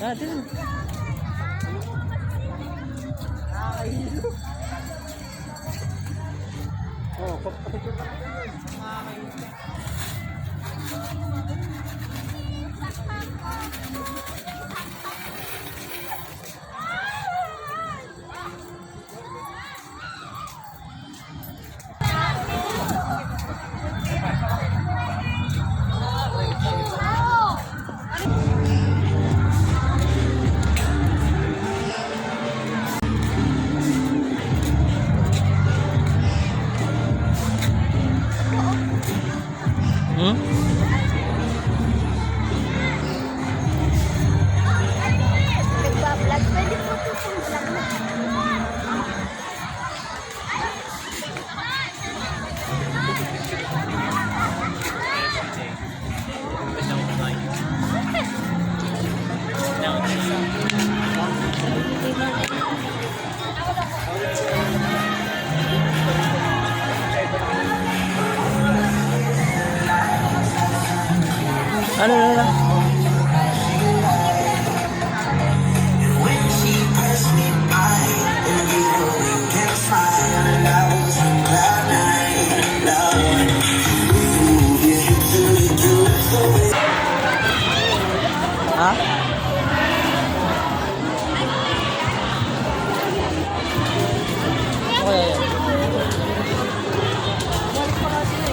Natin. Oh, hmm? Nagbablog, pwede po ito pong vlog na. Ano? Ha? Okay, yan.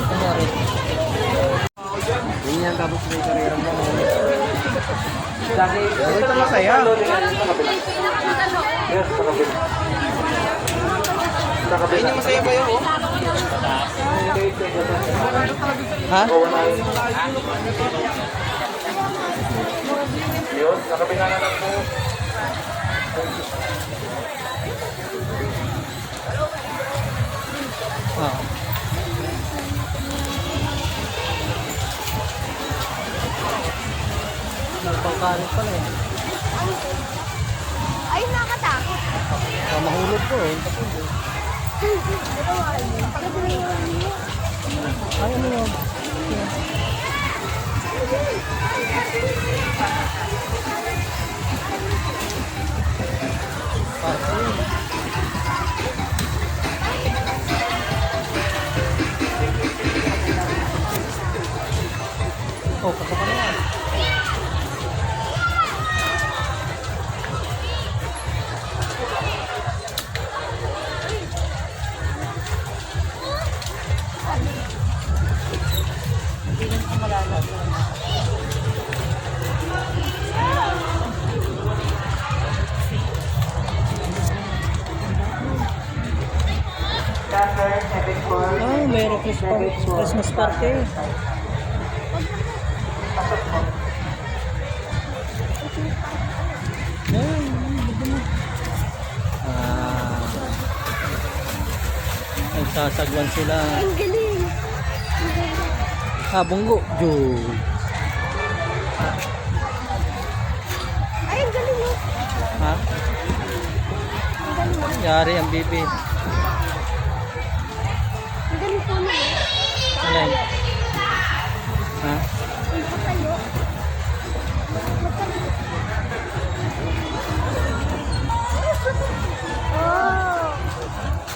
Kunyari. Yun yan, tapos may karera mo. Dati, ito masaya. Yes, sa kabila. Sa kabila. Ayun yung masaya ba yun? Ha? Yun, sa kabila na lang po. Ah. Pangkalit pala eh. Ay, nakatakot. Mahulog ko eh. Ay, ano yun? Oh, pasok na yan. Ah, mayroong Christmas party. Nagsasagwan sila. Ang galing. Ah, bunggo. Jul. Ay, ang galing mo. Ha? Ang galing mo. Yari ang bibi. Ang galing po mo. Alay. Ha? Ang patayo. Oh.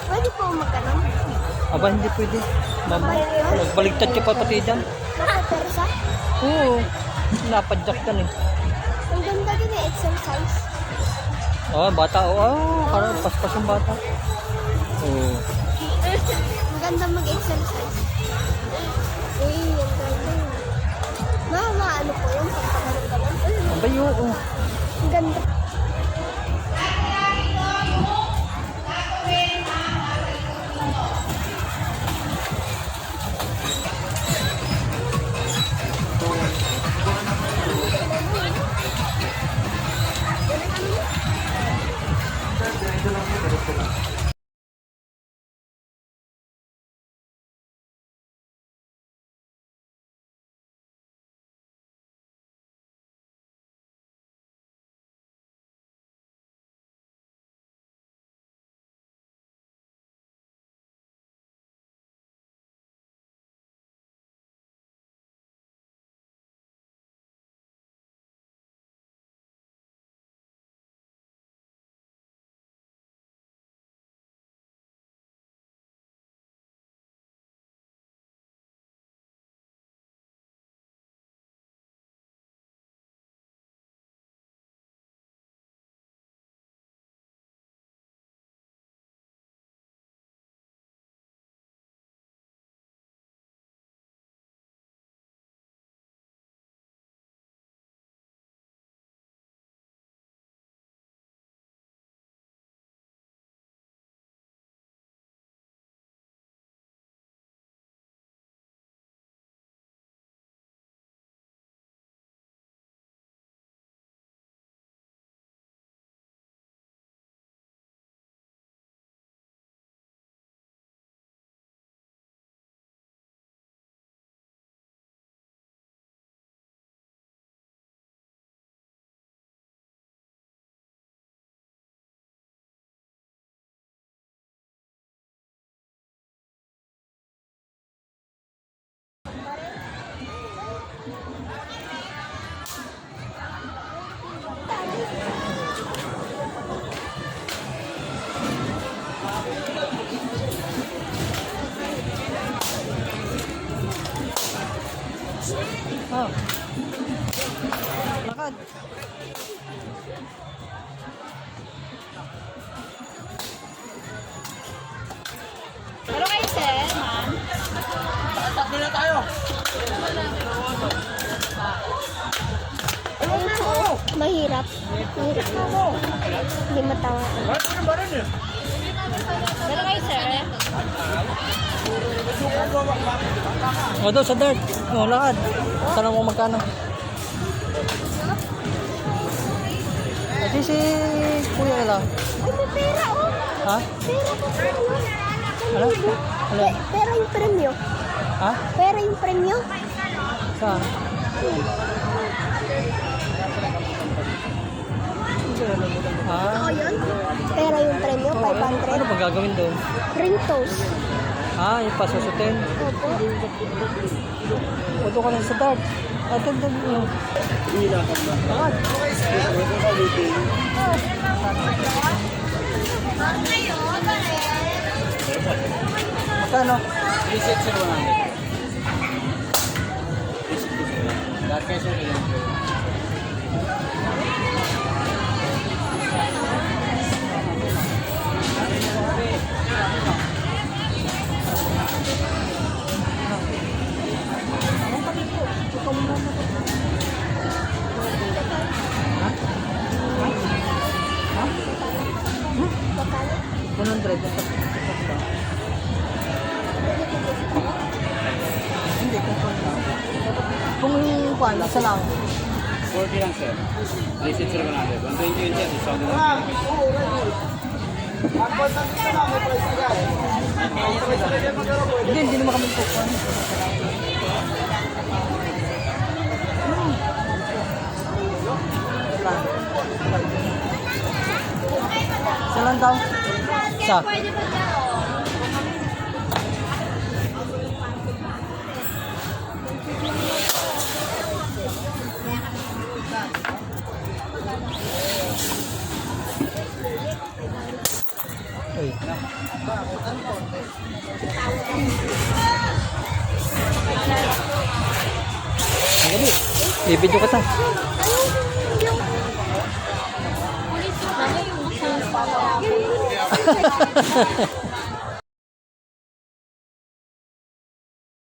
Pwede po magkaroon. Aba, hindi pwede. Nagbaligtad ka pa pati dyan. Nakapersa. Oo. Napadyak ka eh. Ang ganda din eh, exercise. Oh, bata. Oh, parang paspas yung bata. Oh. Ang ganda mag-exercise. Uy, ang ganda. Mama, ano po yung pagkakaroon? Abay, oo. Ang ganda. Mahirap. Mahirap na. Hindi matawa. Gano'n kayo, sir? O, doon sa dart. O, lakad. Tanong mo magkano. Ito si kuya nila. Ay, may pera, oh. Ha? Pera po, premyo. Ano? Ano? Pera yung premyo. Ha? Pera yung premyo. Saan? Oo, Ah, yun. Pera yung premyo, ano 500. bang gagawin doon? Ring toast. Ah, yung pasusutin. Opo. O, doon ka na sa dart. At doon. Lakad. Magkano? 3 sir, 100. Dark kayo sir, ilan po? Magkano? 100. Hindi, kung kuwan, isa lang. 40 lang sir. 3 sir, 100. 120 yun sir, discount na lang. Hindi naman kami kukuhan. Isa lang daw. Isa. Uy. Ang gabi. Bibidyo ka ta. Yung